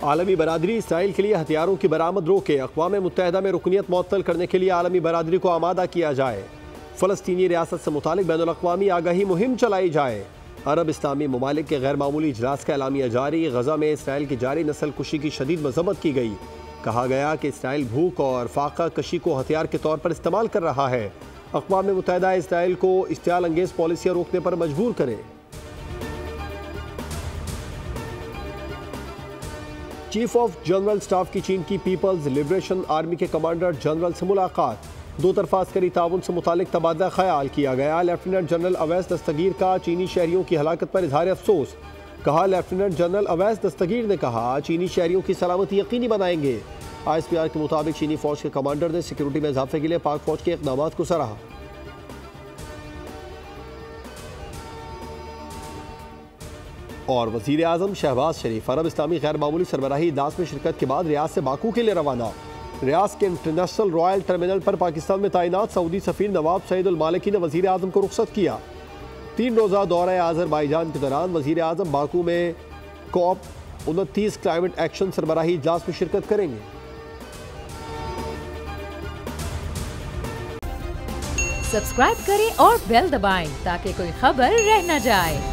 आलमी बरादरी इसराइल के लिए हथियारों की बरामद रोके, अक़वाम मुत्तहिदा में रुकनियत मुअत्तल करने के लिए आलमी बरादरी को आमादा किया जाए। फ़लस्तीनी रियासत से मुतालिक बैनुल अक़वामी आगाही मुहिम चलाई जाए। अरब इस्लामी ममालिक के गैर मामूली इजलास का एलामिया जारी। गजा में इसराइल की जारी नस्ल कुशी की शदीद मज़म्मत की गई। कहा गया कि इसराइल भूख और फाका कशी को हथियार के तौर पर इस्तेमाल कर रहा है। अक़वाम मुत्तहिदा इसराइल को इश्तियाल अंगेज़ पॉलिसियाँ रोकने पर मजबूर करे। चीफ ऑफ जनरल स्टाफ की चीन की पीपल्स लिबरेशन आर्मी के कमांडर जनरल से मुलाकात। दो तरफा अस्करी ताउन से मुतालिक तबादला ख्याल किया गया। लेफ्टिनेंट जनरल अवैस दस्तगीर का चीनी शहरियों की हलाकत पर इजहार अफसोस। कहा, लेफ्टिनेंट जनरल अवैस दस्तगीर ने कहा, चीनी शहरियों की सलामती यकीनी बनाएंगे। ISPR के मुताबिक चीनी फौज के कमांडर ने सिक्योरिटी में इजाफे के लिए पाक फौज के इक़दाम को सराहा। और वज़ीर आज़म शहबाज शरीफ अरब इस्लामी गैर मामूली सरबराही इजलास में शिरकत के बाद रियाद से बाकू के लिए रवाना। रियाद के इंटरनेशनल रॉयल टर्मिनल पर पाकिस्तान में तैनात सऊदी सफ़ीर नवाब सईद अल मालिकी ने वज़ीर आज़म को रुख्सत किया। 3 रोज़ा दौरा आज़रबाईजान के दौरान वज़ीर आज़म बाकू में COP29 क्लाइमेट एक्शन सरबराही इजलास में शिरकत करेंगे। सब्सक्राइब करें और बेल दबाएं ताकि कोई खबर रह न जाए।